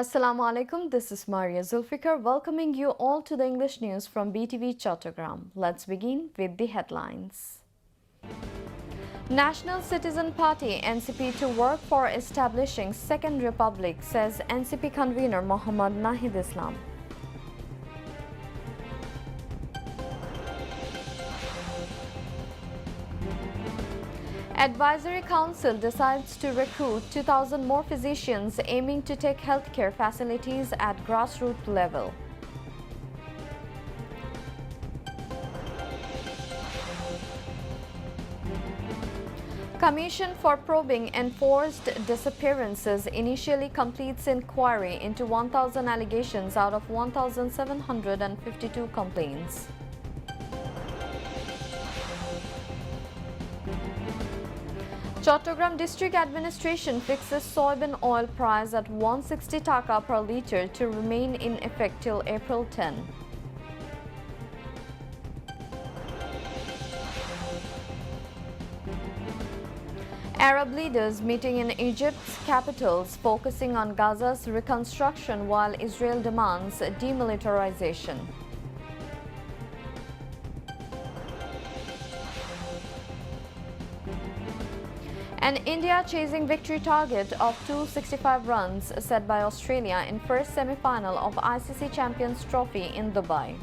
Assalamu alaikum, this is Maria Zulfikar welcoming you all to the English news from BTV Chattogram. Let's begin with the headlines. National Citizen Party NCP to work for establishing Second Republic, says NCP convener Mohammad Nahid Islam. Advisory Council decides to recruit 2,000 more physicians aiming to take healthcare facilities at grassroots level. Commission for probing enforced disappearances initially completes inquiry into 1,000 allegations out of 1,752 complaints. Chattogram District Administration fixes soybean oil price at 160 taka per litre to remain in effect till April 10. Arab leaders meeting in Egypt's capitals focusing on Gaza's reconstruction while Israel demands demilitarization. And India chasing victory target of 265 runs set by Australia in first semi-final of ICC Champions Trophy in Dubai.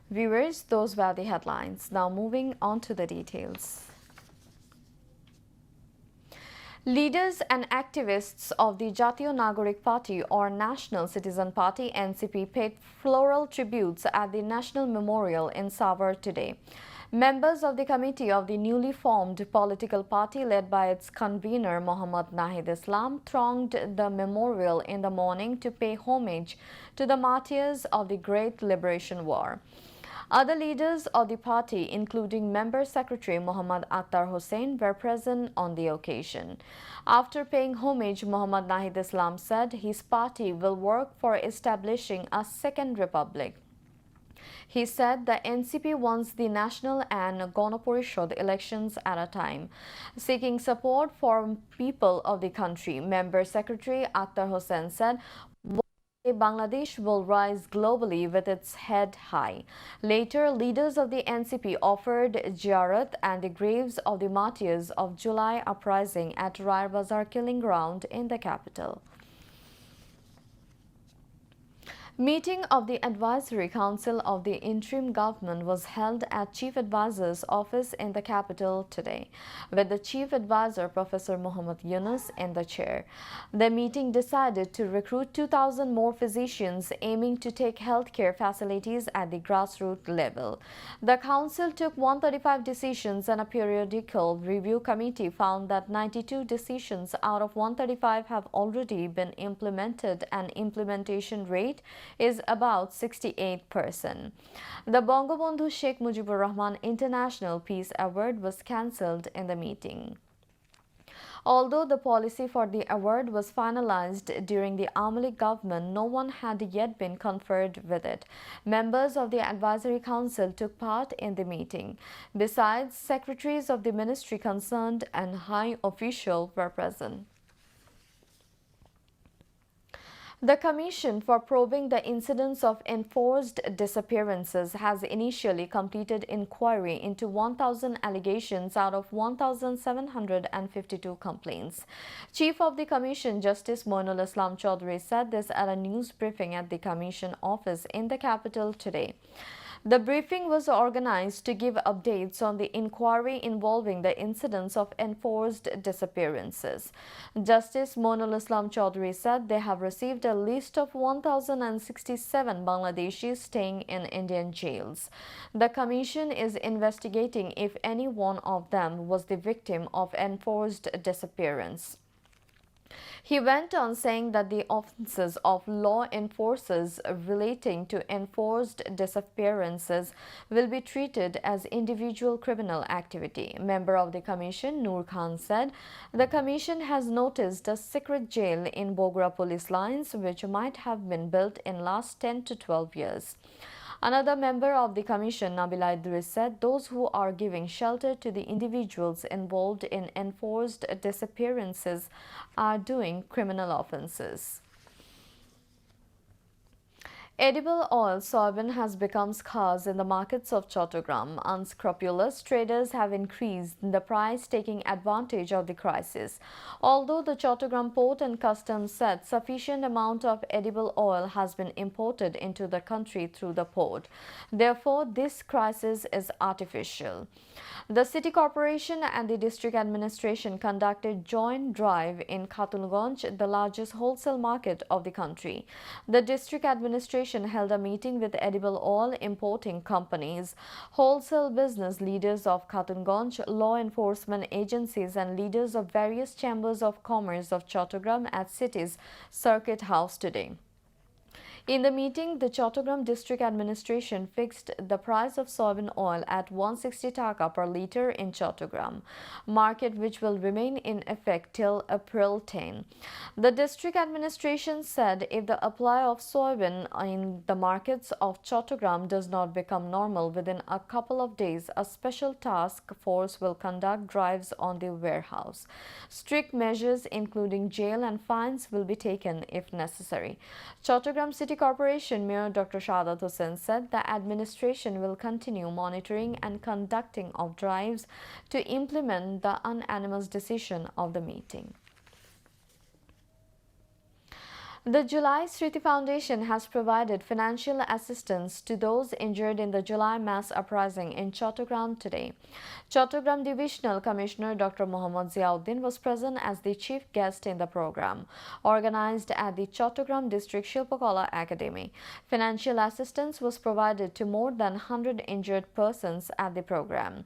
Viewers, those were the headlines. Now moving on to the details. Leaders and activists of the Jatiyo Nagorik Party or National Citizen Party NCP paid floral tributes at the National Memorial in Savar today. Members of the committee of the newly formed political party led by its convener Mohammad Nahid Islam thronged the memorial in the morning to pay homage to the martyrs of the Great Liberation War. Other leaders of the party, including Member Secretary Muhammad Akhtar Hussain, were present on the occasion. After paying homage, Mohammad Nahid Islam said his party will work for establishing a second republic. He said the NCP wants the national and Ganaporishad elections at a time, seeking support for people of the country. Member Secretary Akhtar Hussain said, Bangladesh will rise globally with its head high. Later, leaders of the NCP offered ziyarat and the graves of the martyrs of July uprising at Raater Bazar killing ground in the capital. Meeting of the Advisory Council of the Interim Government was held at Chief Advisor's office in the capital today, with the Chief Advisor Professor Dryunus in the chair. The meeting decided to recruit 2,000 more physicians aiming to take healthcare facilities at the grassroots level. The Council took 135 decisions and a periodical review committee found that 92 decisions out of 135 have already been implemented and implementation rate is about 68%. The Bangabandhu Sheikh Mujibur Rahman International Peace Award was cancelled in the meeting. Although the policy for the award was finalized during the Amali government, no one had yet been conferred with it. Members of the Advisory Council took part in the meeting. Besides, secretaries of the ministry concerned and high officials were present. The Commission for probing the incidents of enforced disappearances has initially completed inquiry into 1,000 allegations out of 1,752 complaints. Chief of the Commission, Justice Moinul Islam Chaudhary, said this at a news briefing at the Commission office in the capital today. The briefing was organized to give updates on the inquiry involving the incidents of enforced disappearances. Justice Moinul Islam Chaudhary said they have received a list of 1,067 Bangladeshis staying in Indian jails. The Commission is investigating if any one of them was the victim of enforced disappearance. He went on saying that the offences of law enforcers relating to enforced disappearances will be treated as individual criminal activity. Member of the Commission, Noor Khan, said the Commission has noticed a secret jail in Bogra police lines which might have been built in last 10 to 12 years. Another member of the commission, Nabila Idris, said those who are giving shelter to the individuals involved in enforced disappearances are doing criminal offences. Edible oil soybean has become scarce in the markets of Chattogram. Unscrupulous traders have increased the price, taking advantage of the crisis. Although the Chattogram Port and Customs said sufficient amount of edible oil has been imported into the country through the port, therefore this crisis is artificial. The city corporation and the district administration conducted joint drive in Khatulganj, the largest wholesale market of the country. The district administration held a meeting with edible oil importing companies, wholesale business leaders of Khatulganj, law enforcement agencies and leaders of various chambers of commerce of Chattogram at city's Circuit House today. In the meeting, the Chattogram district administration fixed the price of soybean oil at 160 taka per litre in Chattogram market, which will remain in effect till April 10. The district administration said if the supply of soybean in the markets of Chattogram does not become normal within a couple of days, a special task force will conduct drives on the warehouse. Strict measures including jail and fines will be taken if necessary. Chattogram City Corporation Mayor Dr. Shadat Hussain said the administration will continue monitoring and conducting of drives to implement the unanimous decision of the meeting. The July Sriti Foundation has provided financial assistance to those injured in the July mass uprising in Chattogram today. Chattogram Divisional Commissioner Dr. Mohammad Ziauddin was present as the chief guest in the program, organized at the Chattogram District Shilpakala Academy. Financial assistance was provided to more than 100 injured persons at the program.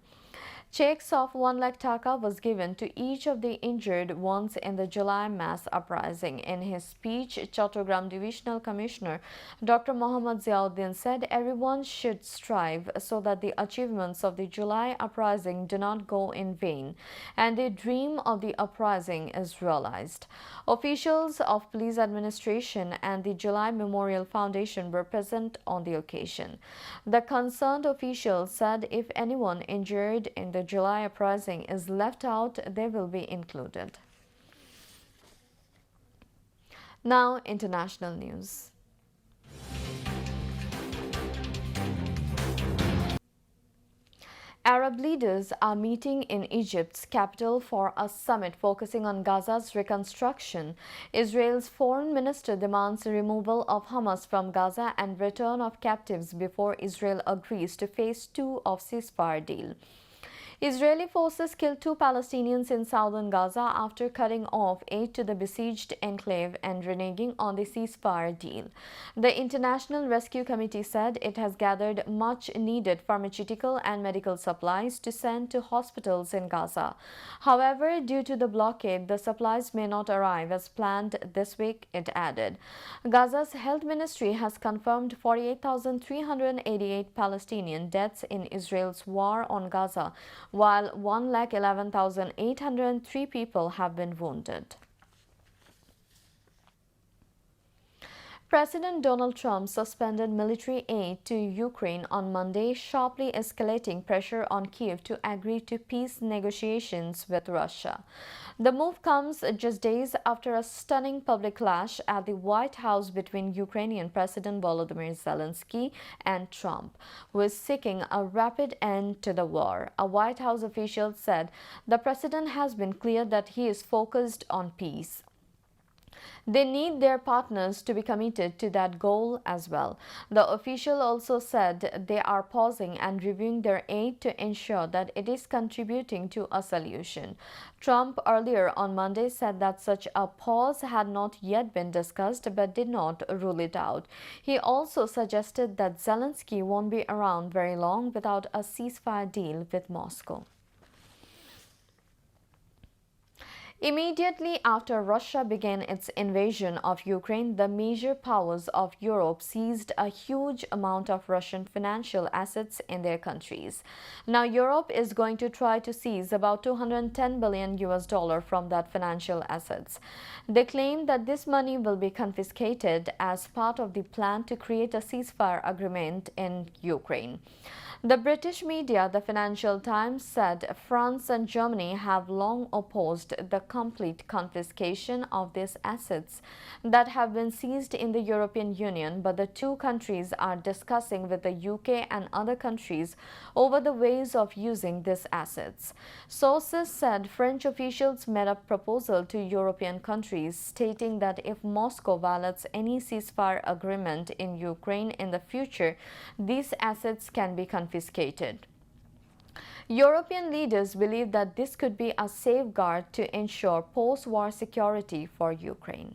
Checks of 1 lakh taka was given to each of the injured ones in the July mass uprising. In his speech, Chattogram Divisional Commissioner Dr. Mohammad Ziauddin said everyone should strive so that the achievements of the July uprising do not go in vain and the dream of the uprising is realized. Officials of police administration and the July Memorial Foundation were present on the occasion. The concerned officials said if anyone injured in the July uprising is left out, they will be included. Now, international news. Arab leaders are meeting in Egypt's capital for a summit focusing on Gaza's reconstruction. Israel's foreign minister demands the removal of Hamas from Gaza and return of captives before Israel agrees to phase 2 of ceasefire deal. Israeli forces killed 2 Palestinians in southern Gaza after cutting off aid to the besieged enclave and reneging on the ceasefire deal. The International Rescue Committee said it has gathered much needed pharmaceutical and medical supplies to send to hospitals in Gaza. However, due to the blockade, the supplies may not arrive as planned this week, it added. Gaza's health ministry has confirmed 48,388 Palestinian deaths in Israel's war on Gaza, while 111,803 people have been wounded. President Donald Trump suspended military aid to Ukraine on Monday, sharply escalating pressure on Kyiv to agree to peace negotiations with Russia. The move comes just days after a stunning public clash at the White House between Ukrainian President Volodymyr Zelensky and Trump, who is seeking a rapid end to the war. A White House official said the president has been clear that he is focused on peace. They need their partners to be committed to that goal as well. The official also said they are pausing and reviewing their aid to ensure that it is contributing to a solution. Trump earlier on Monday said that such a pause had not yet been discussed but did not rule it out. He also suggested that Zelensky won't be around very long without a ceasefire deal with Moscow. Immediately after Russia began its invasion of Ukraine, the major powers of Europe seized a huge amount of Russian financial assets in their countries. Now, Europe is going to try to seize about 210 billion US dollar from that financial assets. They claim that this money will be confiscated as part of the plan to create a ceasefire agreement in Ukraine. The British media, the Financial Times, said France and Germany have long opposed the complete confiscation of these assets that have been seized in the European Union, but the two countries are discussing with the UK and other countries over the ways of using these assets. Sources said French officials made a proposal to European countries stating that if Moscow violates any ceasefire agreement in Ukraine in the future, these assets can be confiscated. European leaders believe that this could be a safeguard to ensure post-war security for Ukraine.